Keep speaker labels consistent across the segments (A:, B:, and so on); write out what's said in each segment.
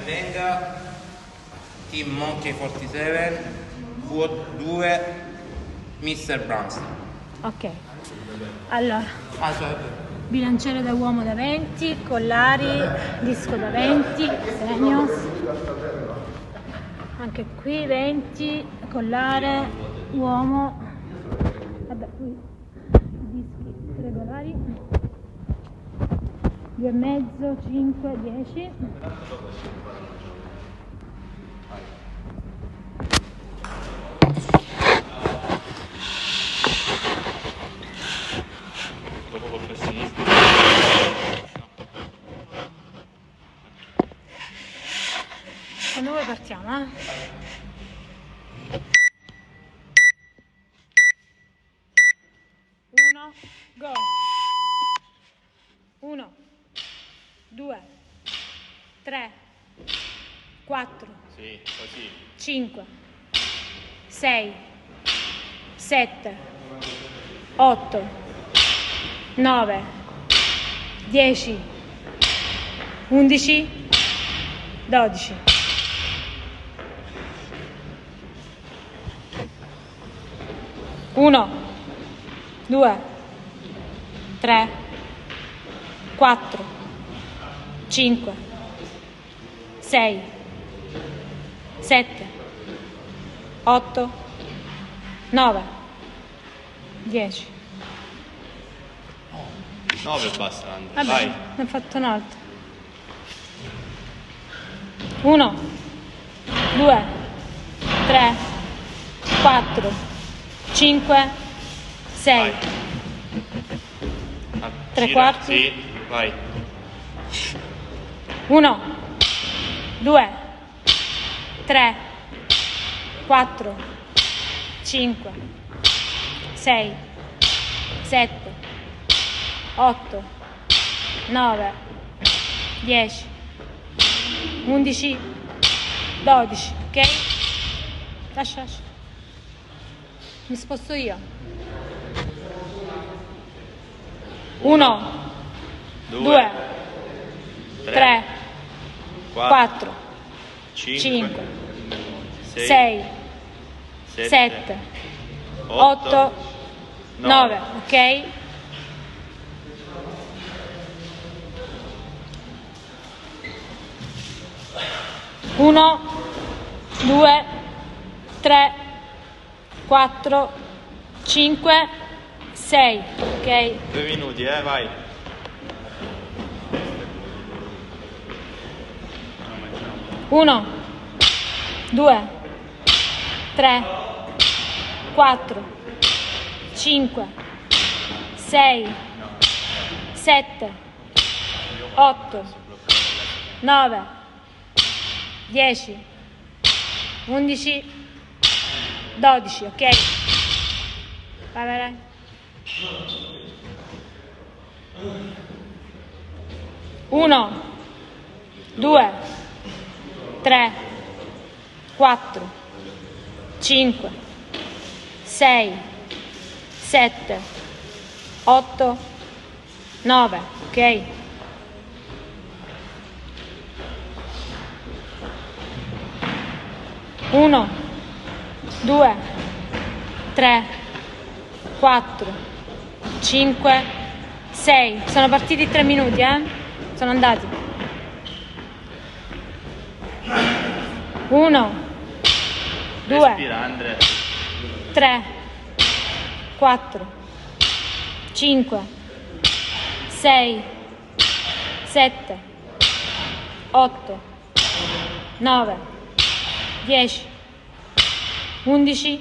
A: Venga, Team Monkey 47, Quad 2, Mr. Brunson.
B: Ok, allora, bilanciere da uomo da 20, collari, disco da 20, segno, anche qui 20, collare, uomo, vabbè, qui dischi regolari, 2,5, 5, 10.
C: Dopo professionisti.
B: Quando vuoi partiamo, eh? Uno, go! 1, 2, 3, 4,
C: Sì, così.
B: 5, 6, 7, 8, 9, 10, 11, 12. Uno, 2, 3, 4, 5, 6, 7, 8, 9, 10.
C: 9 basta, Andrea.
B: Vabbè,
C: Vai.
B: ne ho fatto un altro. 1, 2, 3, 4, 5, 6.
C: Vai.
B: 3
C: Gira.
B: quarti.
C: Sì, vai.
B: 1, 2, 3, 4, 5, 6, 7, 8, 9, 10, 11, 12, ok? Lascia. Mi sposto io. 1, 2, 3, 4, 5, 6, 7, 8, 9, ok? Uno, 2, 3, 4, 5, 6, ok?
C: 2 minuti, vai.
B: 1, 2, 3, 4, 5, 6, 7, 8, 9, 10, 11, 12, ok? Vai. 1, 2, 3, 4, 5, 6, 7, 8, 9, ok? 1, 2, 3, 4, 5, 6. Sono partiti 3 minuti, Sono andati. 1, 2,
C: Respira, Andrea.
B: 3, 4, 5, 6, 7, 8, 9, 10, 11,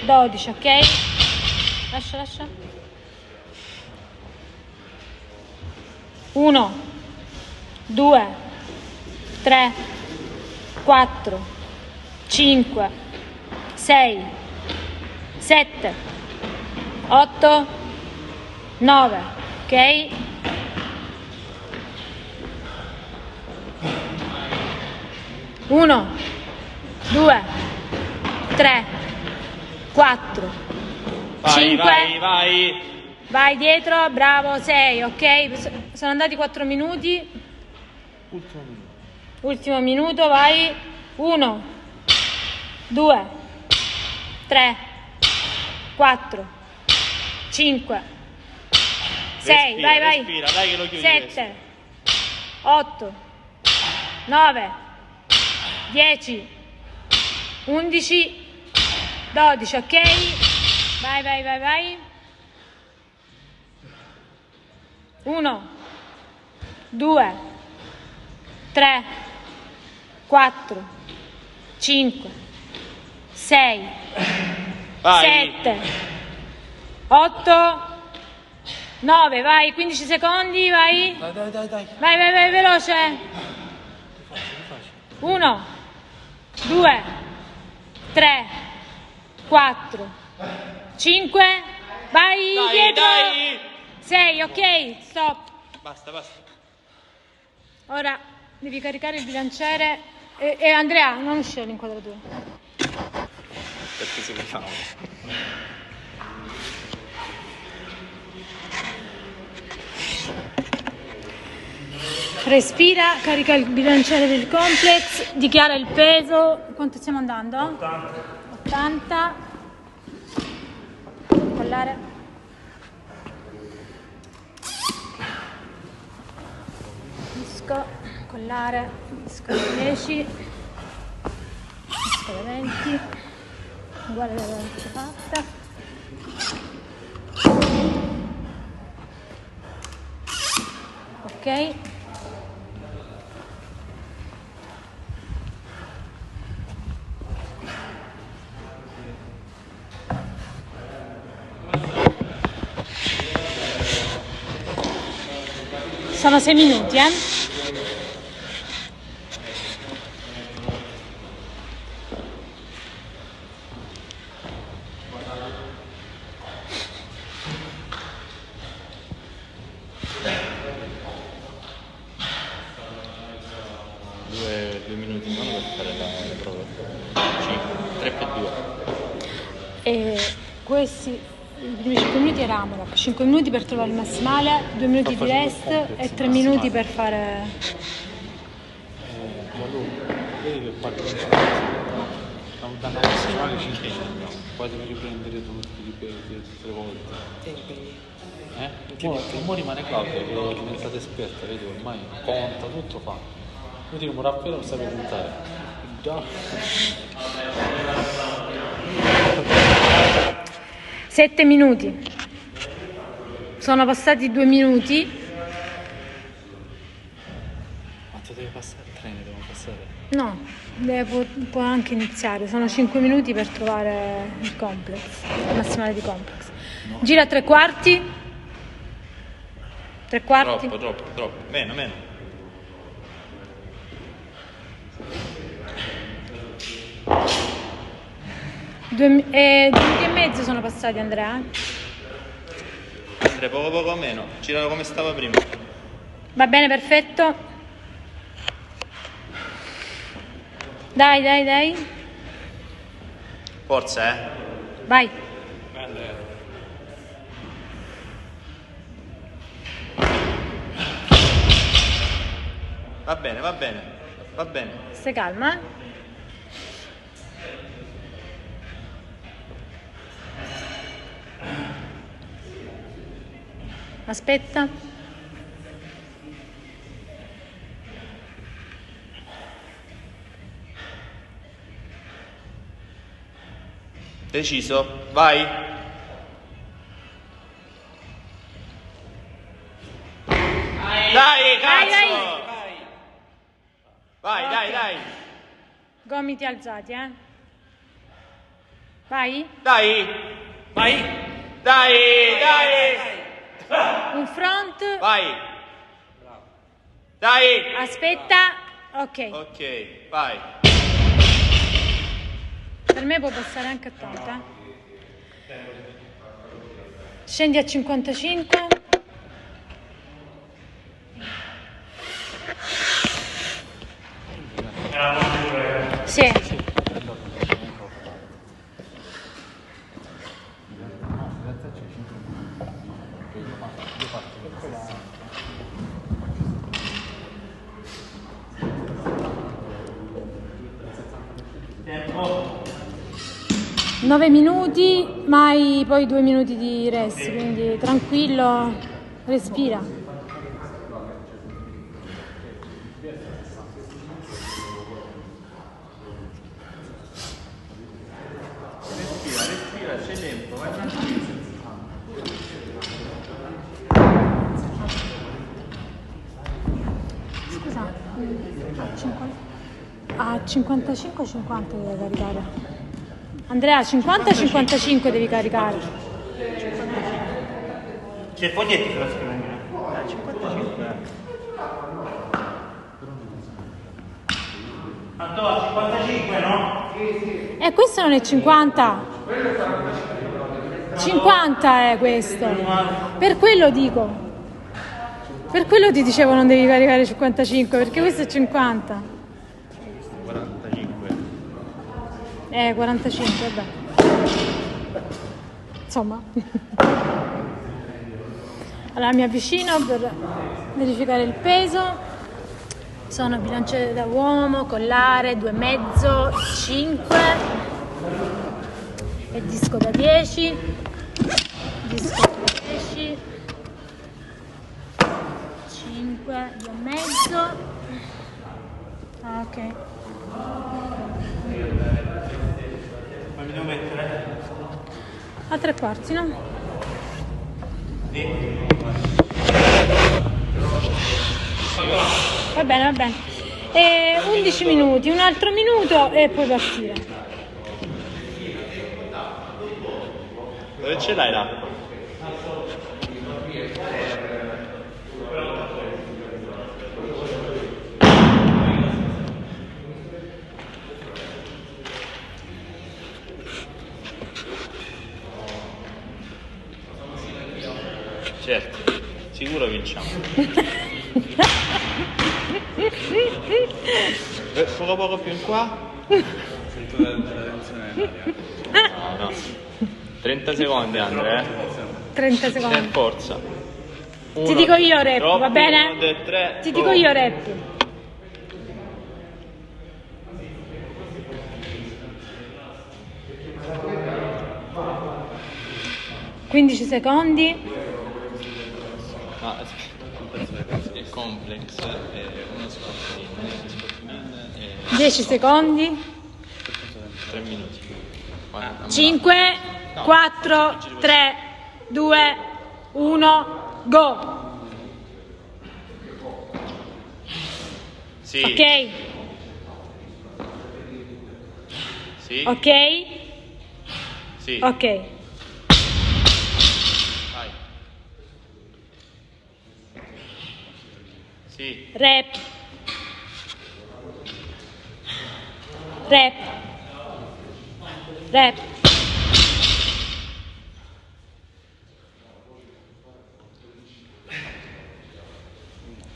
B: 12, ok? Lascia. 1, 2, 3, 4, 5, 6, 7, 8, 9, ok? 1, 2, 3, 4, 5.
C: Vai.
B: Vai dietro, bravo, 6, ok? Sono andati 4 minuti.
C: Ultimo minuto.
B: Ultimo minuto, vai. 1, 2, 3, 4, 5, 6, vai, vai.
C: Respira, dai che lo chiudi.
B: 7, 8, 9, 10, 11, 12, ok? Vai, vai, vai, vai. 1, 2, 3, 4, 5, 6,
C: Vai.
B: 7, 8, 9, vai, 15 secondi, vai.
C: Dai.
B: Vai, vai, vai, veloce. 1, 2, 3, 4, 5, vai
C: Dai,
B: dietro.
C: dai.
B: 6, ok, stop.
C: Basta.
B: Ora devi caricare il bilanciere e Andrea, non uscire l'inquadratura.
C: Perché se facciamo?
B: Respira, carica il bilanciere del complex, dichiara il peso. Quanto stiamo andando? 80. Collare. Disco, collare, disco da 10, disco da 20, uguale alla 20 fatta. Ok. Sono 6 minuti,
C: Due minuti in mano per fare le prove. 3 più 2.
B: E questi, i primi 5 minuti era AMRAP, 5 minuti per trovare il massimale, 2 minuti di rest e 3 minuti per fare...
D: Vedi che parte da un danno massimale 5 anni, poi devi riprendere tutte le volte. Mo rimane Claudio che è diventata esperta, vedi, ormai conta, tutto fa. Io dico, Morafero non sape contare. Già.
B: 7 minuti. Sono passati 2 minuti.
D: Quanto deve passare il treno? Devo passare?
B: No, può anche iniziare. Sono 5 minuti per trovare il complex, il massimale di complex. Gira 3 quarti. 3 quarti.
C: Troppo. Meno.
B: 2 minuti e mezzo sono passati, Andrea.
C: Andrea, poco meno. Giralo come stava prima.
B: Va bene, perfetto. Dai.
C: Forza,
B: Vai.
C: Va bene.
B: Stai calma, Aspetta.
C: Deciso, vai. Dai, cazzo! Vai, dai.
B: Gomiti alzati, Vai.
C: Dai.
B: Un front.
C: Vai. Dai.
B: Aspetta. Ok.
C: Ok, vai.
B: Per me può passare anche a 80. Scendi a 55. Sì. 9 minuti, mai poi 2 minuti di rest, quindi tranquillo, respira.
C: Respira, c'è tempo, vai tranquillo.
B: Scusa, a 55 o 50 devi caricare? Andrea, 50 o 55 devi caricare?
A: C'è il foglietto sulla scrivania.
C: 55.
A: Antonio, 55, no?
B: Questo non è 50. 50 è questo. Per quello dico. Per quello ti dicevo non devi caricare 55, perché questo è 50.
C: 45.
B: 45, vabbè. Insomma. Allora mi avvicino per verificare il peso. Sono bilanciere da uomo, collare, 2,5, 5 e disco da 10. Disco da 10. 5, 2,5. Ah, ok.
A: Ma mi devo mettere?
B: A 3/4, no?
A: Sì.
B: Va bene, va bene. 11 minuti, un altro minuto e poi partire.
C: Dove ce l'hai l'acqua? Certo, sicuro vinciamo. Poco più in qua.
D: Sento la tensione nell'aria.
C: No. 30 secondi, Andrea.
B: 30
C: Per
B: secondi.
C: forza.
B: Ti dico io rap, va bene?
C: 1, 2, 3.
B: Ti dico io rap. «15 secondi».
C: Il complex e uno spot
B: 10 secondi.
C: 3 minuti.
B: 5, 4, 3, 2, 1, go.
C: Sì.
B: Ok?
C: Sì.
B: Ok?
C: Sì.
B: Ok.
C: Vai. Sì.
B: Rap. Rap. Rap.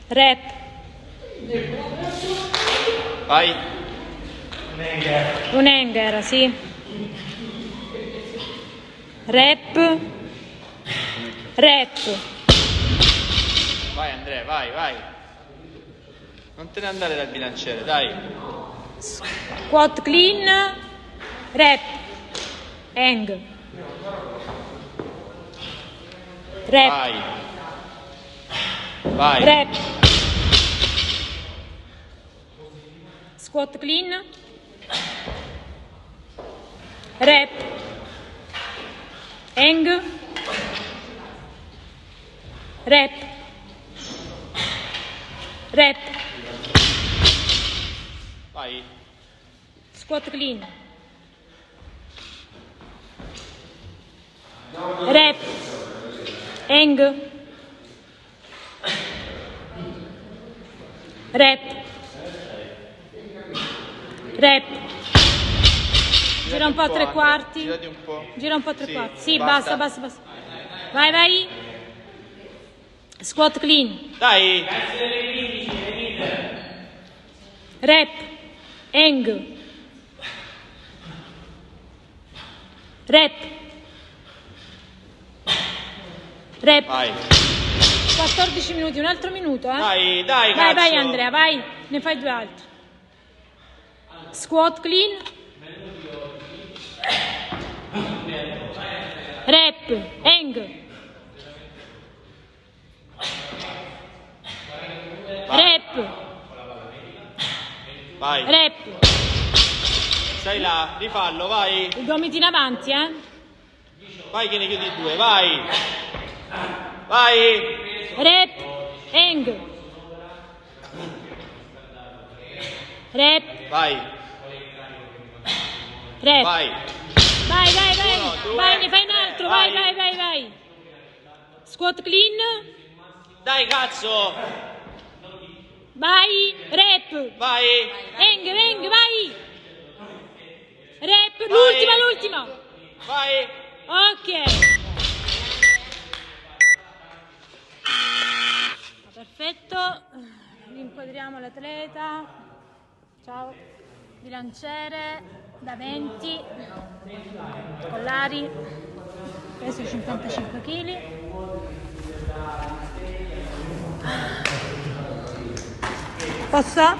B: Rap.
C: Vai.
B: Un hanger, sì. Rap. Rap.
C: Vai Andrea, vai, vai. Non te ne andare dal bilanciere, dai.
B: Squat clean. Rap. Hang. Rap.
C: Vai. Vai.
B: Rap. Squat clean. Rap. Hang. Rap. Rap.
C: Vai.
B: Squat clean. Rap. Hang. Rap. Rap. Gira un po' a 3/4.
C: Girati un po'.
B: Gira un po' a 3/4. Sì,
C: basta.
B: basta, basta, basta. Vai, vai. Squat clean.
C: Dai.
B: Rap. Hang. Rap. Rap.
C: Vai.
B: 14 minuti, un altro minuto, eh?
C: Dai,
B: Vai,
C: cazzo.
B: vai Andrea, vai. Ne fai 2 altri. Squat clean. Rep, hang. Rep,
C: Vai.
B: rep.
C: Stai là, rifallo, vai.
B: I gomiti in avanti,
C: Vai che ne chiudi 2, vai. Vai.
B: Rep, hang. Rep,
C: Vai.
B: rep.
C: Vai.
B: Vai, vai, vai.
C: 1, 2,
B: Vai, ne fai un altro. Vai,
C: vai.
B: vai, vai, vai. Squat clean.
C: Dai cazzo.
B: Vai, rep.
C: Vai.
B: Hang, vai. Rep,
C: Vai.
B: l'ultima.
C: Vai.
B: Ok. Perfetto. Inquadriamo l'atleta. Ciao. Bilanciere da 20. Collari. Peso 55 kg. Posso?